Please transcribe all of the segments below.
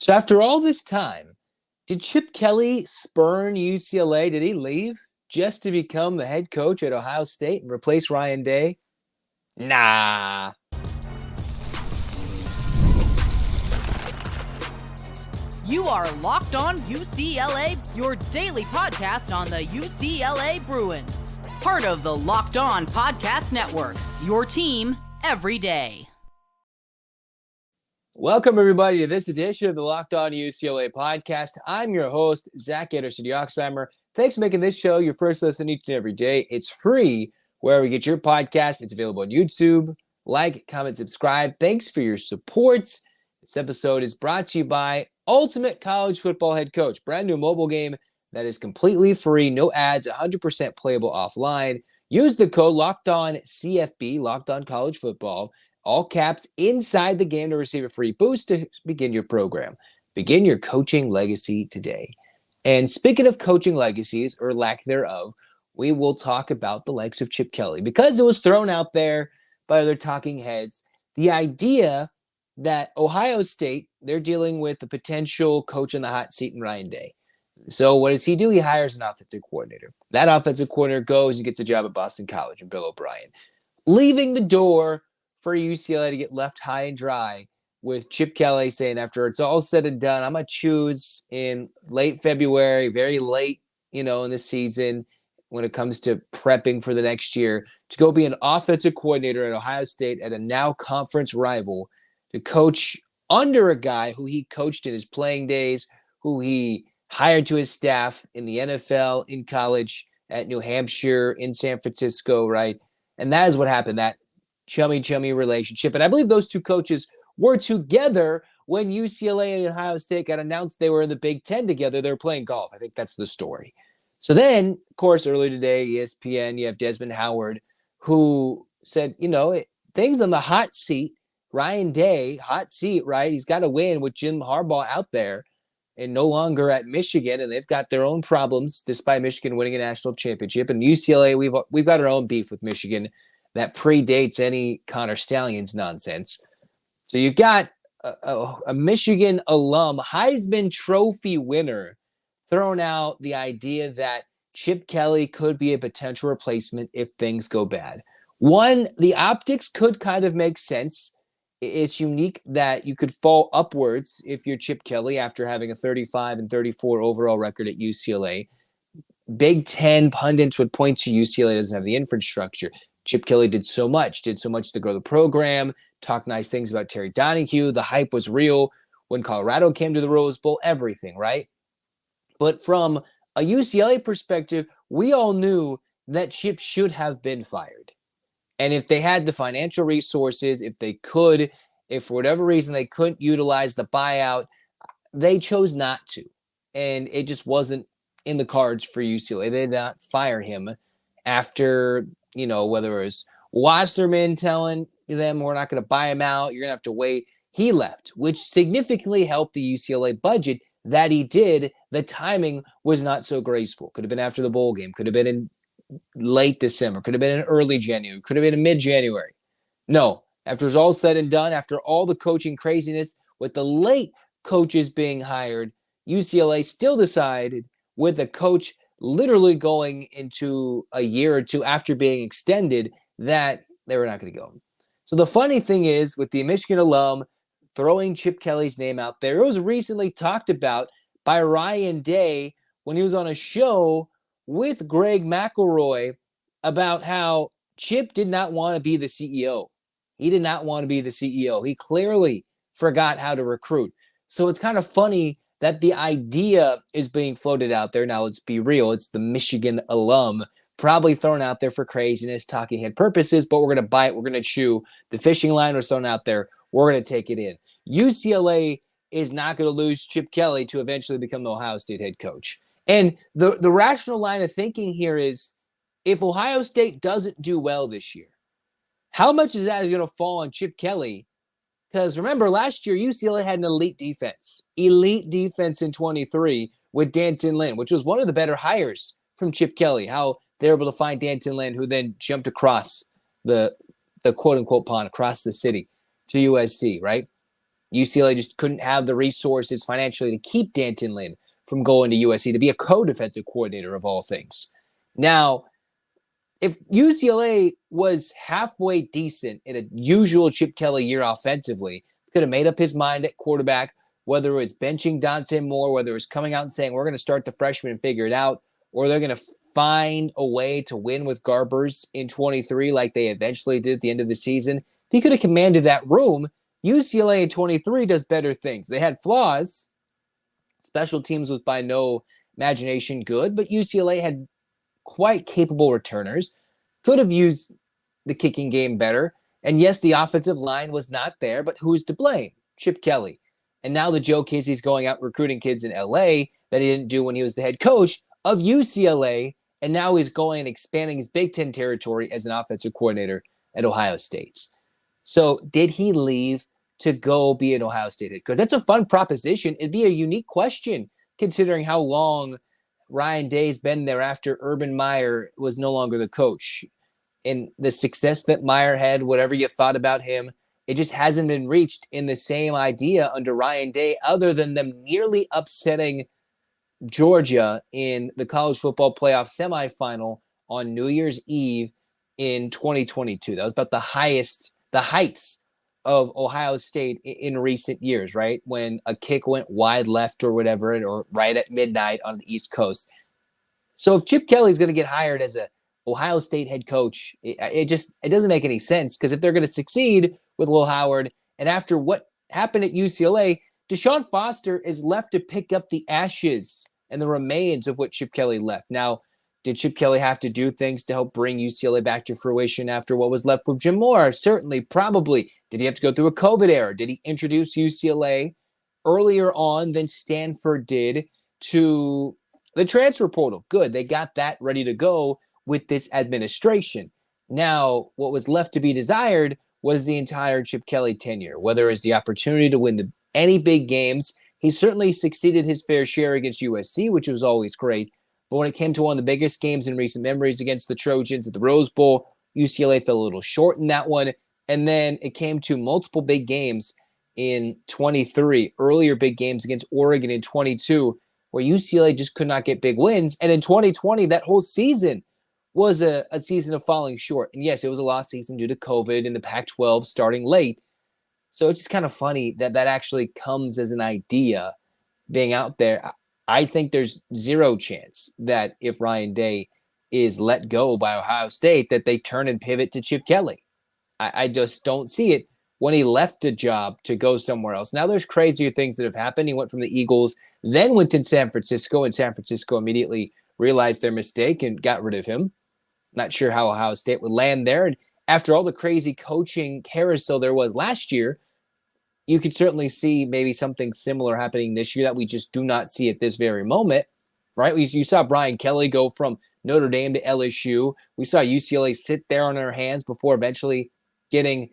So after all this time, did Chip Kelly spurn UCLA? Did he leave just to become the head coach at Ohio State and replace Ryan Day? Nah. You are Locked On UCLA, your daily podcast on the UCLA Bruins. Part of the Locked On Podcast Network, your team every day. Welcome, everybody, to this edition of the Locked On UCLA podcast. I'm your host, Zach Anderson-Yoxsimer. Thanks for making this show your first listen each and every day. It's free wherever you get your podcast. It's available on YouTube. Like, comment, subscribe. Thanks for your support. This episode is brought to you by Ultimate College Football Head Coach. Brand new mobile game that is completely free, no ads, 100% playable offline. Use the code LOCKEDONCFB, Locked On College Football, all caps, inside the game to receive a free boost to begin your program. Begin your coaching legacy today. And speaking of coaching legacies, or lack thereof, we will talk about the likes of Chip Kelly, because it was thrown out there by other talking heads, the idea that Ohio State, they're dealing with a potential coach in the hot seat in Ryan Day. So what does he do? He hires an offensive coordinator. That offensive coordinator goes and gets a job at Boston College and Bill O'Brien, leaving the door for UCLA to get left high and dry, with Chip Kelly saying, after it's all said and done, I'm going to choose in late February, very late, in the season, when it comes to prepping for the next year, to go be an offensive coordinator at Ohio State at a now conference rival, to coach under a guy who he coached in his playing days, who he hired to his staff in the NFL, in college, at New Hampshire, in San Francisco, right? And that is what happened, that chummy relationship. And I believe those two coaches were together when UCLA and Ohio State got announced they were in the Big Ten together. They were playing golf. I think that's the story. So then, of course, earlier today, ESPN, you have Desmond Howard, who said, things on the hot seat, Ryan Day, hot seat, right? He's got to win with Jim Harbaugh out there and no longer at Michigan, and they've got their own problems despite Michigan winning a national championship. And UCLA, we've got our own beef with Michigan that predates any Connor Stallions nonsense. So you've got a Michigan alum, Heisman Trophy winner, throwing out the idea that Chip Kelly could be a potential replacement if things go bad. One, the optics could kind of make sense. It's unique that you could fall upwards if you're Chip Kelly after having a 35-34 overall record at UCLA. Big Ten pundits would point to UCLA doesn't have the infrastructure. Chip Kelly did so much to grow the program, talk nice things about Terry Donahue. The hype was real when Colorado came to the Rose Bowl, everything, right? But from a UCLA perspective, we all knew that Chip should have been fired. And if they had the financial resources, if for whatever reason they couldn't utilize the buyout, they chose not to. And it just wasn't in the cards for UCLA. They did not fire him after, whether it was Wasserman telling them, we're not going to buy him out, you're going to have to wait. He left, which significantly helped the UCLA budget. That he did, the timing was not so graceful. Could have been after the bowl game, could have been in late December, could have been in early January, could have been in mid-January. No, after it was all said and done, after all the coaching craziness with the late coaches being hired, UCLA still decided, with the coach literally going into a year or two after being extended, that they were not going to go. So the funny thing is, with the Michigan alum throwing Chip Kelly's name out there, it was recently talked about by Ryan Day when he was on a show with Greg McElroy about how Chip did not want to be the CEO. He did not want to be the CEO. He clearly forgot how to recruit. So it's kind of funny that the idea is being floated out there. Now, let's be real. It's the Michigan alum probably thrown out there for craziness, talking head purposes, but we're going to bite. We're going to chew. The fishing line was thrown out there. We're going to take it in. UCLA is not going to lose Chip Kelly to eventually become the Ohio State head coach. And the rational line of thinking here is, if Ohio State doesn't do well this year, how much is that going to fall on Chip Kelly? Because remember, last year, UCLA had an elite defense in 23 with Danton Lynn, which was one of the better hires from Chip Kelly, how they were able to find Danton Lynn, who then jumped across the quote-unquote pond, across the city to USC, right? UCLA just couldn't have the resources financially to keep D'Anton Lynn from going to USC to be a co-defensive coordinator of all things. Now, if UCLA was halfway decent in a usual Chip Kelly year offensively, could have made up his mind at quarterback, whether it was benching Dante Moore, whether it was coming out and saying, we're going to start the freshman and figure it out, or they're going to find a way to win with Garbers in 23 like they eventually did at the end of the season. If he could have commanded that room, UCLA in 23 does better things. They had flaws. Special teams was by no imagination good, but UCLA had quite capable returners, could have used the kicking game better. And yes, the offensive line was not there, but who's to blame? Chip Kelly. And now the joke is he's going out recruiting kids in LA that he didn't do when he was the head coach of UCLA. And now he's going and expanding his Big Ten territory as an offensive coordinator at Ohio State. So did he leave to go be an Ohio State head coach? That's a fun proposition. It'd be a unique question considering how long Ryan Day's been there after Urban Meyer was no longer the coach. And the success that Meyer had, whatever you thought about him, it just hasn't been reached in the same idea under Ryan Day, other than them nearly upsetting Georgia in the college football playoff semifinal on New Year's Eve in 2022. That was about the heights of Ohio State in recent years, right? When a kick went wide left or whatever, or right at midnight on the East Coast. So if Chip Kelly's going to get hired as a Ohio State head coach, it doesn't make any sense, because if they're going to succeed with Will Howard, and after what happened at UCLA, Deshaun Foster is left to pick up the ashes and the remains of what Chip Kelly left. Now, did Chip Kelly have to do things to help bring UCLA back to fruition after what was left with Jim Moore? Certainly, probably. Did he have to go through a COVID era? Did he introduce UCLA earlier on than Stanford did to the transfer portal? Good. They got that ready to go with this administration. Now, what was left to be desired was the entire Chip Kelly tenure, whether it's the opportunity to win any big games. He certainly succeeded his fair share against USC, which was always great. But when it came to one of the biggest games in recent memories against the Trojans at the Rose Bowl, UCLA fell a little short in that one. And then it came to multiple big games in 23, earlier big games against Oregon in 22, where UCLA just could not get big wins. And in 2020, that whole season was a season of falling short. And yes, it was a lost season due to COVID and the Pac-12 starting late. So it's just kind of funny that actually comes as an idea being out there. I think there's zero chance that if Ryan Day is let go by Ohio State, that they turn and pivot to Chip Kelly. I just don't see it when he left a job to go somewhere else. Now there's crazier things that have happened. He went from the Eagles, then went to San Francisco, and San Francisco immediately realized their mistake and got rid of him. Not sure how Ohio State would land there. And after all the crazy coaching carousel there was last year, you could certainly see maybe something similar happening this year that we just do not see at this very moment, right? You saw Brian Kelly go from Notre Dame to LSU. We saw UCLA sit there on their hands before eventually getting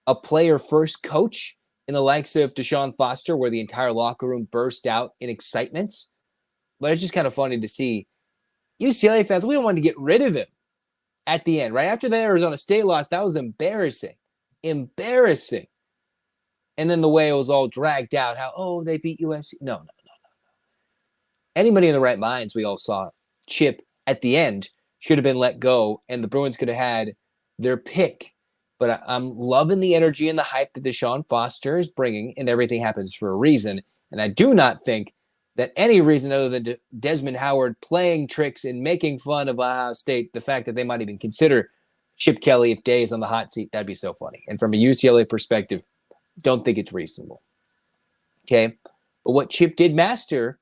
a player-first coach in the likes of Deshaun Foster, where the entire locker room burst out in excitement. But it's just kind of funny to see UCLA fans, we don't want to get rid of him at the end, right? After the Arizona State loss, that was embarrassing. Embarrassing. And then the way it was all dragged out, how, they beat USC. No. Anybody in the right minds, we all saw Chip at the end should have been let go, and the Bruins could have had their pick. But I'm loving the energy and the hype that Deshaun Foster is bringing, and everything happens for a reason. And I do not think that any reason other than Desmond Howard playing tricks and making fun of Ohio State, the fact that they might even consider Chip Kelly if Day is on the hot seat, that'd be so funny. And from a UCLA perspective, don't think it's reasonable. Okay? But what Chip did master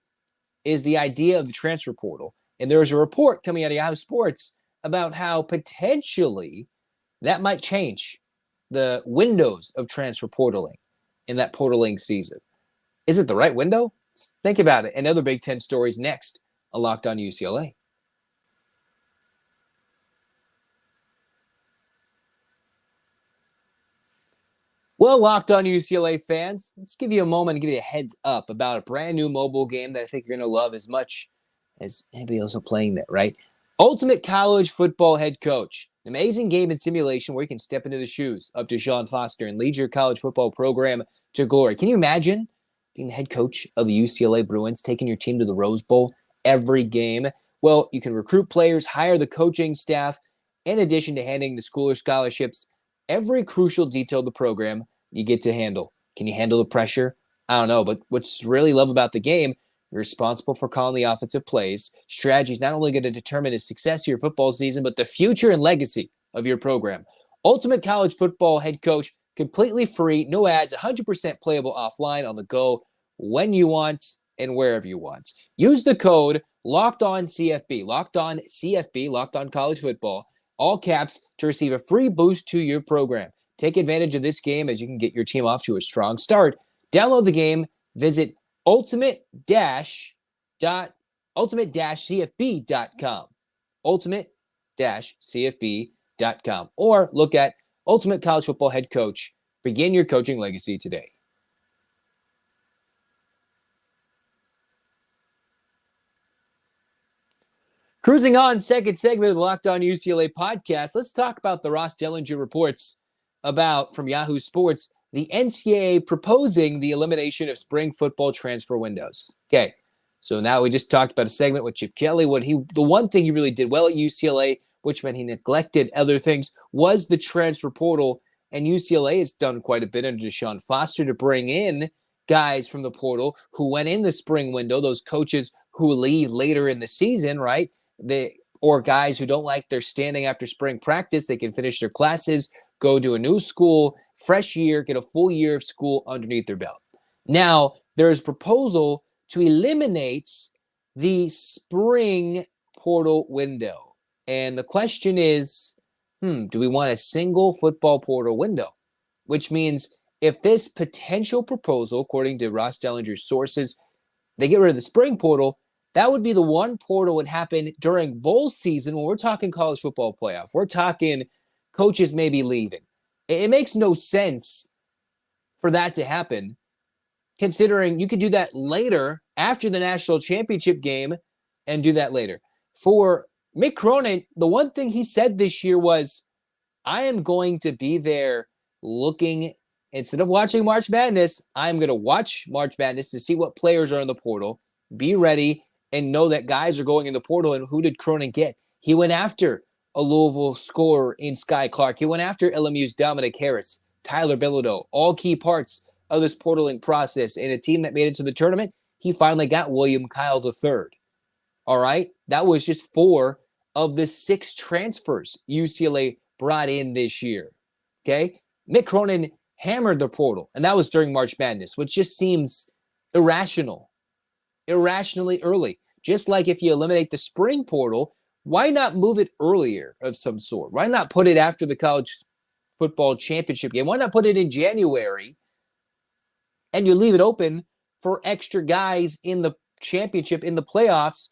is the idea of the transfer portal. And there was a report coming out of Yahoo Sports about how potentially that might change the windows of transfer portaling in that portaling season. Is it the right window? Think about it. And other Big Ten stories next on Locked On UCLA. Well, Locked On UCLA fans, let's give you a moment and give you a heads up about a brand new mobile game that I think you're going to love as much as anybody else playing that, right? Ultimate College Football Head Coach. An amazing game and simulation where you can step into the shoes of Deshaun Foster and lead your college football program to glory. Can you imagine being the head coach of the UCLA Bruins, taking your team to the Rose Bowl every game? Well, you can recruit players, hire the coaching staff, in addition to handing the school scholarships. Every crucial detail of the program you get to handle. Can you handle the pressure? I don't know, but what's really love about the game, you're responsible for calling the offensive plays. Strategy is not only going to determine the success of your football season, but the future and legacy of your program. Ultimate College Football Head Coach, completely free, no ads, 100% playable offline, on the go, when you want and wherever you want. Use the code LOCKEDONCFB, LOCKEDONCFB, Locked On College Football, all caps, to receive a free boost to your program. Take advantage of this game as you can get your team off to a strong start. Download the game, visit ultimate-cfb.com, ultimate-cfb.com, or look at Ultimate College Football Head Coach. Begin your coaching legacy today. Cruising on, second segment of the Locked On UCLA podcast. Let's talk about the Ross Dellenger reports from Yahoo Sports, the NCAA proposing the elimination of spring football transfer windows. Okay, so now we just talked about a segment with Chip Kelly. The one thing he really did well at UCLA, which meant he neglected other things, was the transfer portal. And UCLA has done quite a bit under Deshaun Foster to bring in guys from the portal who went in the spring window, those coaches who leave later in the season, right? Or guys who don't like their standing after spring practice. They can finish their classes, go to a new school, fresh year, get a full year of school underneath their belt. Now, there is a proposal to eliminate the spring portal window. And the question is, do we want a single football portal window? Which means if this potential proposal, according to Ross Dellenger's sources, they get rid of the spring portal, that would be the one portal would happen during bowl season when we're talking college football playoff. We're talking coaches may be leaving. It makes no sense for that to happen, considering you could do that later after the national championship game and do that later. For Mick Cronin, the one thing he said this year was, I am going to be there looking, instead of watching March Madness, I'm going to watch March Madness to see what players are in the portal, be ready, and know that guys are going in the portal. And who did Cronin get? He went after a Louisville scorer in Sky Clark. He went after LMU's Dominic Harris, Tyler Bilodeau, all key parts of this portaling process. And a team that made it to the tournament, he finally got William Kyle III. All right? That was just 4 of the 6 transfers UCLA brought in this year. Okay? Mick Cronin hammered the portal, and that was during March Madness, which just seems irrationally early. Just like if you eliminate the spring portal, why not move it earlier of some sort? Why not put it after the college football championship game? Why not put it in January and you leave it open for extra guys in the championship, in the playoffs?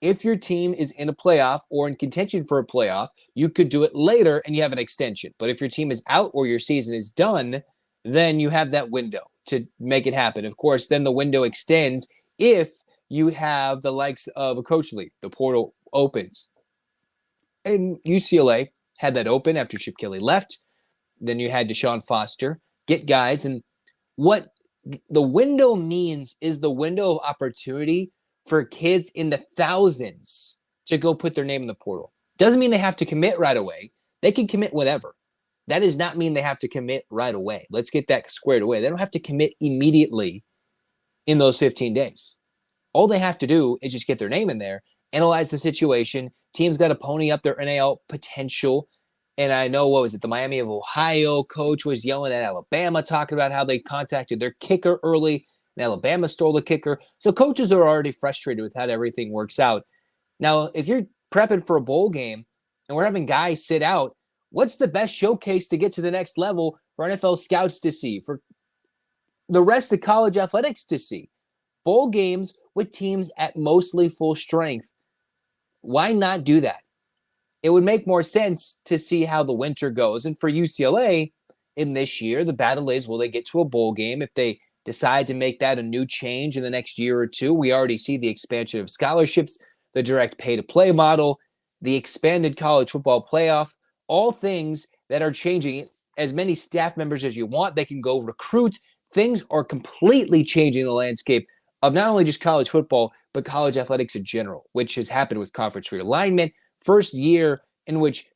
If your team is in a playoff or in contention for a playoff, you could do it later and you have an extension. But if your team is out or your season is done, then you have that window to make it happen. Of course, then the window extends if you have the likes of a coach league. The portal opens. And UCLA had that open after Chip Kelly left. Then you had Deshaun Foster get guys. And what the window means is the window of opportunity for kids in the thousands to go put their name in the portal. Doesn't mean they have to commit right away. They can commit whatever. That does not mean they have to commit right away. Let's get that squared away. They don't have to commit immediately in those 15 days. All they have to do is just get their name in there, analyze the situation. Teams got to pony up their NIL potential. And I know, the Miami of Ohio coach was yelling at Alabama, talking about how they contacted their kicker early, and Alabama stole the kicker. So coaches are already frustrated with how everything works out. Now, if you're prepping for a bowl game and we're having guys sit out, what's the best showcase to get to the next level for NFL scouts to see, for the rest of college athletics to see? Bowl games with teams at mostly full strength. Why not do that? It would make more sense to see how the winter goes. And for UCLA in this year, the battle is, will they get to a bowl game? If they decide to make that a new change in the next year or two, we already see the expansion of scholarships, the direct pay-to-play model, the expanded college football playoff. all things that are changing. As many staff members as you want, they can go recruit. Things are completely changing the landscape of not only just college football, but college athletics in general, which has happened with conference realignment. First year in which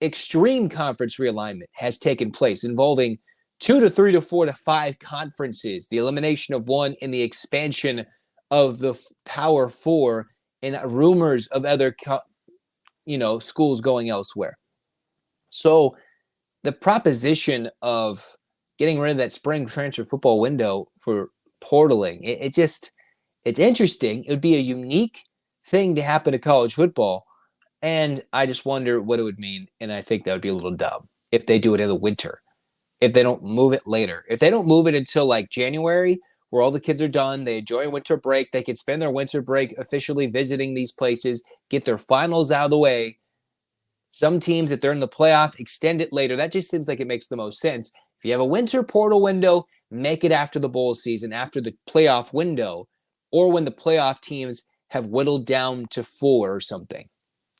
extreme conference realignment has taken place, involving 2 to 3 to 4 to 5 conferences, the elimination of one, and the expansion of the Power Four, and rumors of other schools going elsewhere. So the proposition of getting rid of that spring transfer football window for portaling, it's interesting. It would be a unique thing to happen to college football, and I just wonder what it would mean, and I think that would be a little dumb if they do it in the winter, if they don't move it later. If they don't move it until like January, where all the kids are done, they enjoy a winter break, they can spend their winter break officially visiting these places, get their finals out of the way. Some teams, if they're in the playoff, extend it later. That just seems like it makes the most sense. If you have a winter portal window, make it after the bowl season, after the playoff window, or when the playoff teams have whittled down to 4 or something,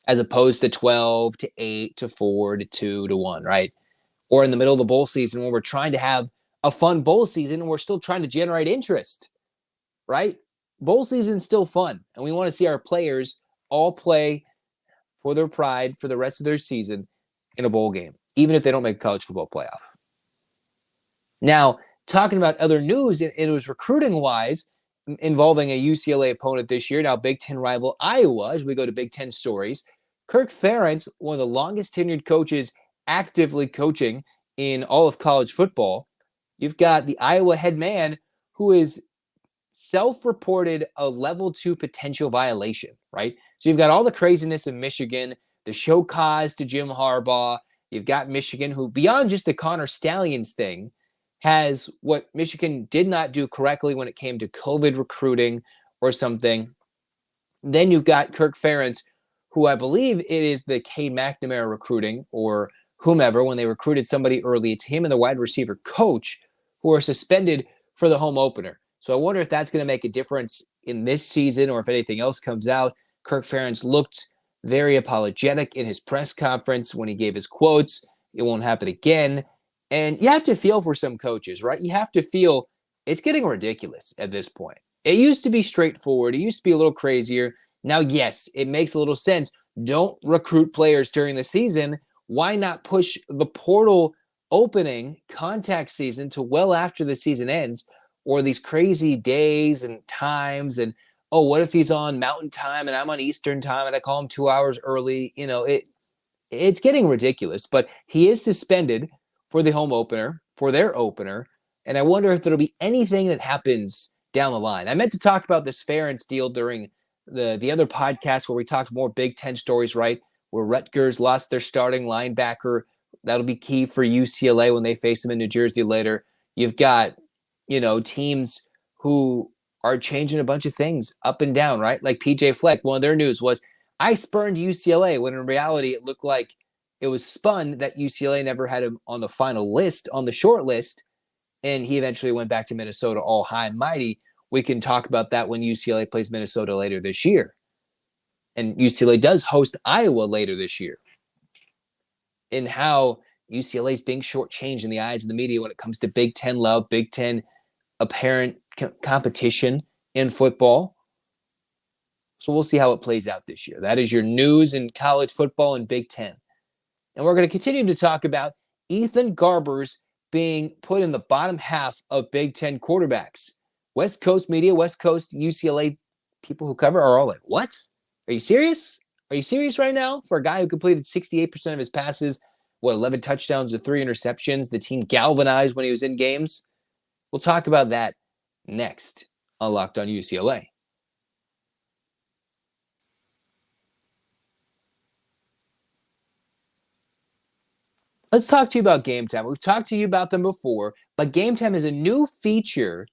as opposed to 12 to 8 to 4 to 2 to 1, right? Or in the middle of the bowl season when we're trying to have a fun bowl season and we're still trying to generate interest, right? Bowl season's still fun, and we want to see our players all play for their pride for the rest of their season in a bowl game, even if they don't make college football playoff. Now, talking about other news, it was recruiting-wise involving a UCLA opponent this year, now Big Ten rival Iowa, as we go to Big Ten stories. Kirk Ferentz, one of the longest tenured coaches actively coaching in all of college football. You've got the Iowa head man who is self-reported a level 2 potential violation, right? So you've got all the craziness of Michigan, the show cause to Jim Harbaugh. You've got Michigan, who beyond just the Connor Stallions thing, has what Michigan did not do correctly when it came to COVID recruiting or something. Then you've got Kirk Ferentz, who I believe it is the Cade McNamara recruiting or whomever, when they recruited somebody early. It's him and the wide receiver coach who are suspended for the home opener. So I wonder if that's going to make a difference in this season or if anything else comes out. Kirk Ferentz looked very apologetic in his press conference when he gave his quotes. It won't happen again. And you have to feel for some coaches, right? You have to feel it's getting ridiculous at this point. It used to be straightforward. It used to be a little crazier. Now, yes, it makes a little sense. Don't recruit players during the season. Why not push the portal opening contact season to well after the season ends, or these crazy days and times? And, oh, what if he's on Mountain Time and I'm on Eastern Time and I call him 2 hours early? It's getting ridiculous. But he is suspended for the home opener, for their opener, and I wonder if there'll be anything that happens down the line. I meant to talk about this Ferentz deal during the other podcast where we talked more Big Ten stories, right? Where Rutgers lost their starting linebacker. That'll be key for UCLA when they face them in New Jersey later. You've got, teams who are changing a bunch of things up and down, right? Like PJ Fleck, one of their news was, I spurned UCLA, when in reality it looked like it was spun that UCLA never had him on the final list, on the short list, and he eventually went back to Minnesota all high and mighty. We can talk about that when UCLA plays Minnesota later this year. And UCLA does host Iowa later this year. And how UCLA is being shortchanged in the eyes of the media when it comes to Big Ten love, Big Ten apparent competition in football. So we'll see how it plays out this year. That is your news in college football and Big Ten. And we're going to continue to talk about Ethan Garbers being put in the bottom half of Big Ten quarterbacks. West Coast media, West Coast UCLA people who cover are all like, what? Are you serious? Are you serious right now? For a guy who completed 68% of his passes, 11 touchdowns to 3 interceptions, the team galvanized when he was in games? We'll talk about that next on Locked On UCLA. Let's talk to you about Game Time. We've talked to you about them before, but Game Time is a new feature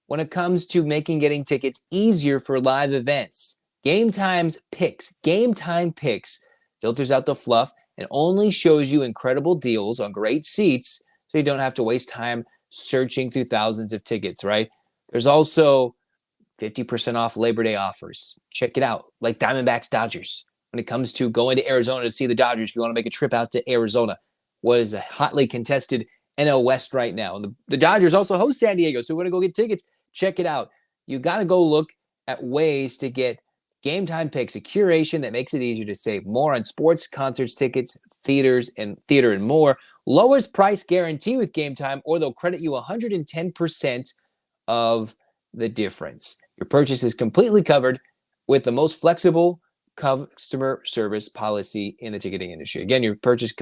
when it comes to making getting tickets easier for live events. Game Time Picks filters out the fluff and only shows you incredible deals on great seats so you don't have to waste time searching through thousands of tickets, right? There's also 50% off Labor Day offers. Check it out, like Diamondbacks Dodgers. when it comes to going to Arizona to see the Dodgers. If you want to make a trip out to Arizona, what is a hotly contested NL West right now. And the Dodgers also host San Diego, so we're going to go get tickets. Check it out. You got to go look at ways to get Game Time Picks, a curation that makes it easier to save more on sports, concerts, tickets, theater and more. Lowest price guarantee with Game Time, or they'll credit you 110% of the difference. Your purchase is completely covered with the most flexible customer service policy in the ticketing industry. Again, your purchase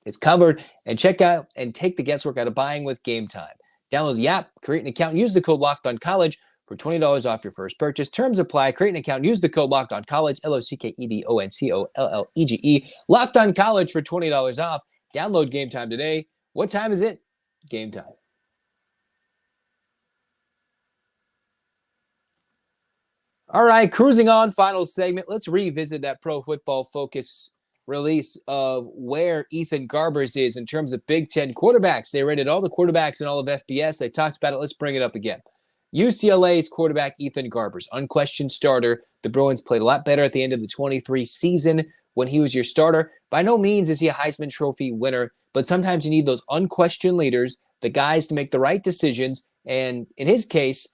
is covered, and check out and take the guesswork out of buying with Game Time. Download the app, create an account, use the code LOCKEDONCollege for $20 off your first purchase. Terms apply. Create an account, use the code LOCKEDONCollege, LOCKEDONCOLLEGE. Locked On College for $20 off. Download Game Time today. What time is it? Game time. All right, cruising on, final segment. Let's revisit that Pro Football Focus release of where Ethan Garbers is in terms of Big Ten quarterbacks. They rated all the quarterbacks in all of FBS. I talked about it. Let's bring it up again. UCLA's quarterback, Ethan Garbers, unquestioned starter. The Bruins played a lot better at the end of the 23 season when he was your starter. By no means is he a Heisman Trophy winner, but sometimes you need those unquestioned leaders, the guys to make the right decisions, and in his case,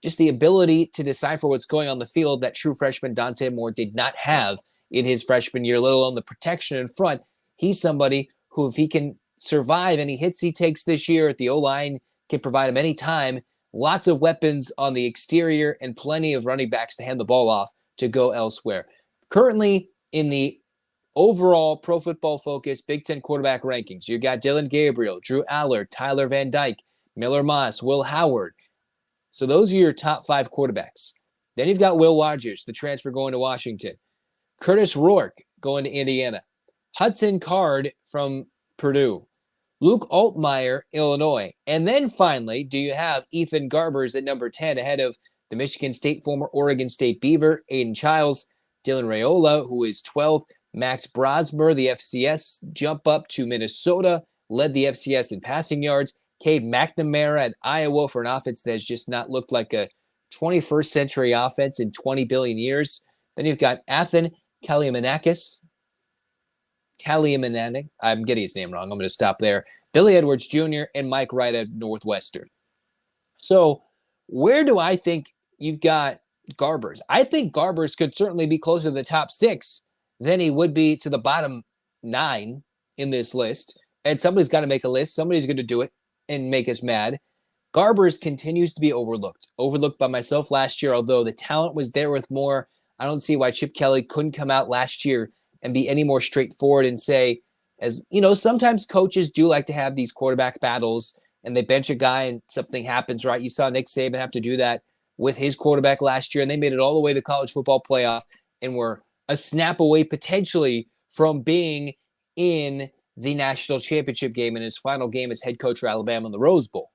just the ability to decipher what's going on the field that true freshman Dante Moore did not have in his freshman year, let alone the protection in front. He's somebody who, if he can survive any hits he takes this year at the O-line, can provide him any time. Lots of weapons on the exterior and plenty of running backs to hand the ball off to go elsewhere. Currently, in the overall Pro Football Focus Big Ten quarterback rankings, you got Dylan Gabriel, Drew Aller, Tyler Van Dyke, Miller Moss, Will Howard. So those are your top 5 quarterbacks. Then you've got Will Rogers, the transfer going to Washington. Curtis Rourke going to Indiana. Hudson Card from Purdue. Luke Altmaier, Illinois. And then finally, do you have Ethan Garbers at number 10 ahead of the Michigan State, former Oregon State Beaver, Aiden Childs, Dylan Raiola, who is 12th, Max Brosmer, the FCS, jump up to Minnesota, led the FCS in passing yards, Cade McNamara at Iowa for an offense that has just not looked like a 21st century offense in 20 billion years. Then you've got Athan Kaliamanakis. I'm getting his name wrong. I'm going to stop there. Billy Edwards Jr. and Mike Wright at Northwestern. So where do I think you've got Garbers? I think Garbers could certainly be closer to the top 6 than he would be to the bottom 9 in this list. And somebody's got to make a list. Somebody's going to do it and make us mad. Garbers continues to be overlooked by myself last year, although the talent was there with more. I don't see why Chip Kelly couldn't come out last year and be any more straightforward and say, as you know, sometimes coaches do like to have these quarterback battles and they bench a guy and something happens, right? You saw Nick Saban have to do that with his quarterback last year, and they made it all the way to college football playoff and were a snap away potentially from being in the national championship game in his final game as head coach for Alabama in the Rose Bowl,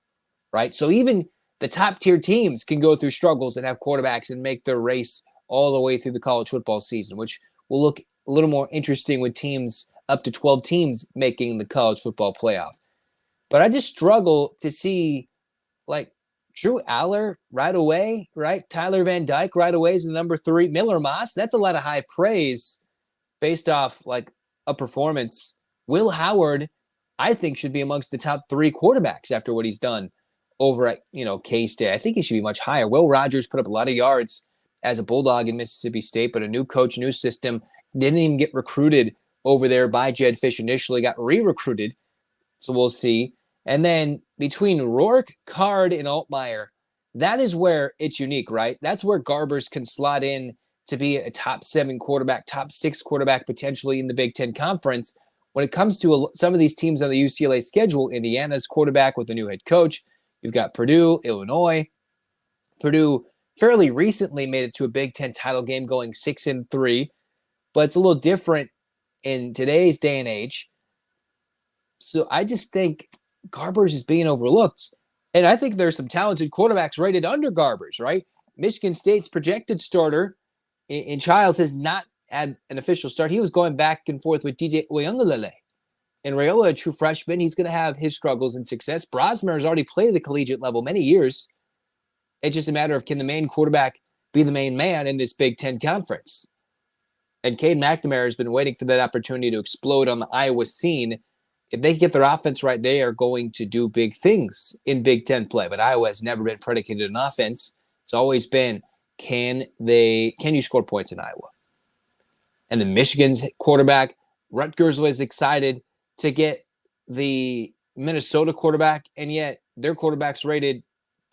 right? So even the top tier teams can go through struggles and have quarterbacks and make their race all the way through the college football season, which will look a little more interesting with teams up to 12 teams making the college football playoff. But I just struggle to see like Drew Aller right away, right? Tyler Van Dyke right away is the number 3. Miller Moss, that's a lot of high praise based off like a performance. Will Howard, I think, should be amongst the top 3 quarterbacks after what he's done over at, K-State. I think he should be much higher. Will Rogers put up a lot of yards as a Bulldog in Mississippi State, but a new coach, new system, didn't even get recruited over there by Jed Fish initially, got re-recruited. So we'll see. And then between Rourke, Card, and Altmaier, that is where it's unique, right? That's where Garbers can slot in to be a top 7 quarterback, top 6 quarterback potentially in the Big Ten Conference. When it comes to some of these teams on the UCLA schedule, Indiana's quarterback with a new head coach. You've got Purdue, Illinois. Purdue fairly recently made it to a Big Ten title game going 6-3, but it's a little different in today's day and age. So I just think Garbers is being overlooked. And I think there's some talented quarterbacks rated under Garbers, right? Michigan State's projected starter in Childs has not had an official start. He was going back and forth with DJ Uyunglele. And Raiola, a true freshman, he's going to have his struggles and success. Brosmer has already played at the collegiate level many years. It's just a matter of, can the main quarterback be the main man in this Big Ten Conference? And Cade McNamara has been waiting for that opportunity to explode on the Iowa scene. If they get their offense right, they are going to do big things in Big Ten play. But Iowa has never been predicated on offense. It's always been, can you score points in Iowa? And then Michigan's quarterback, Rutgers, was excited to get the Minnesota quarterback, and yet their quarterback's rated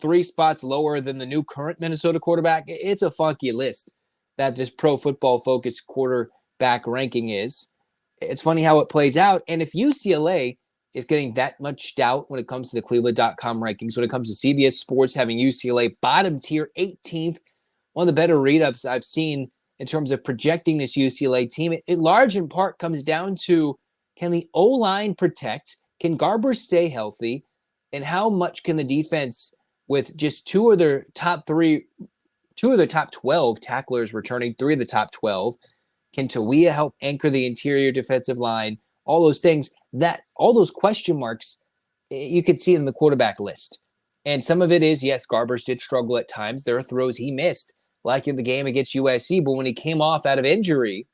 3 spots lower than the new current Minnesota quarterback. It's a funky list that this Pro Football Focus quarterback ranking is. It's funny how it plays out. And if UCLA is getting that much doubt when it comes to the Cleveland.com rankings, when it comes to CBS Sports having UCLA bottom tier 18th, one of the better read-ups I've seen in terms of projecting this UCLA team, it large in part comes down to, can the O-line protect? Can Garbers stay healthy? And how much can the defense, with just two of their top 12 tacklers returning, 3 of the top 12, can Tawia help anchor the interior defensive line? All those things, all those question marks, you could see in the quarterback list. And some of it is, yes, Garbers did struggle at times. There are throws he missed, like in the game against USC. But when he came off out of injury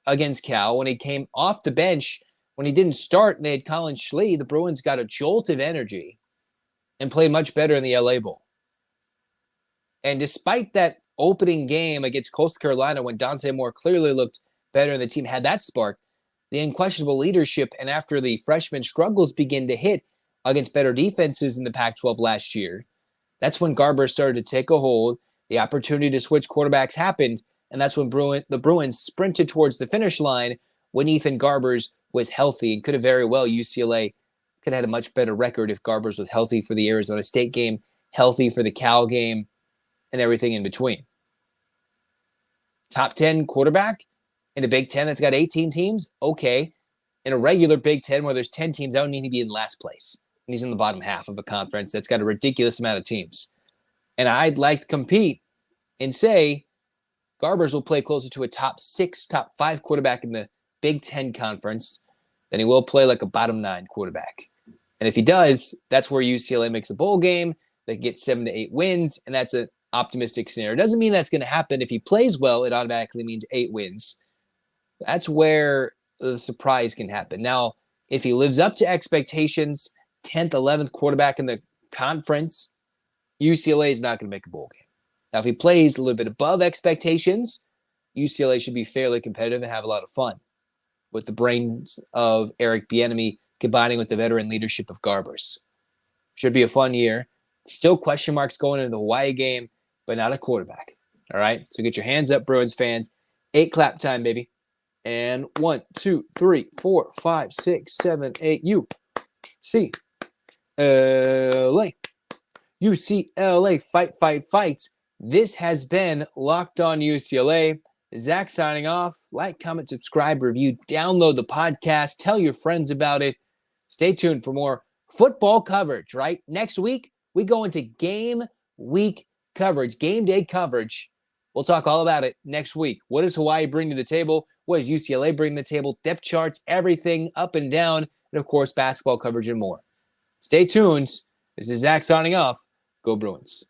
against Cal, when he came off the bench, when he didn't start and they had Colin Schlee, the Bruins got a jolt of energy and played much better in the LA Bowl. And despite that opening game against Coastal Carolina, when Dante Moore clearly looked better and the team had that spark, the unquestionable leadership, and after the freshman struggles begin to hit against better defenses in the Pac-12 last year, that's when Garbers started to take a hold. The opportunity to switch quarterbacks happened, and that's when the Bruins sprinted towards the finish line when Ethan Garbers was healthy, and could have very well UCLA could have had a much better record if Garbers was healthy for the Arizona State game, healthy for the Cal game, and everything in between. Top 10 quarterback in a Big Ten that's got 18 teams? Okay. In a regular Big Ten where there's 10 teams, I don't need to be in last place. And he's in the bottom half of a conference that's got a ridiculous amount of teams. And I'd like to compete and say Garbers will play closer to a top 6, top 5 quarterback in the Big Ten conference than he will play like a bottom 9 quarterback. And if he does, that's where UCLA makes a bowl game. They get 7 to 8 wins, and that's an optimistic scenario. It doesn't mean that's going to happen. If he plays well, it automatically means 8 wins. That's where the surprise can happen. Now, if he lives up to expectations, 10th, 11th quarterback in the conference, UCLA is not going to make a bowl game. Now, if he plays a little bit above expectations, UCLA should be fairly competitive and have a lot of fun with the brains of Eric Bieniemy combining with the veteran leadership of Garbers. Should be a fun year. Still question marks going into the Hawaii game, but not a quarterback. All right? So get your hands up, Bruins fans. 8 clap time, baby. And 1, 2, 3, 4, 5, 6, 7, 8. UCLA. UCLA. Fight, fight, fight. This has been Locked On UCLA. Zach signing off. Like, comment, subscribe, review, download the podcast. Tell your friends about it. Stay tuned for more football coverage, right? Next week, we go into game week coverage, game day coverage. We'll talk all about it next week. What does Hawaii bring to the table? What does UCLA bring to the table? Depth charts, everything up and down, and of course, basketball coverage and more. Stay tuned. This is Zach signing off. Go Bruins.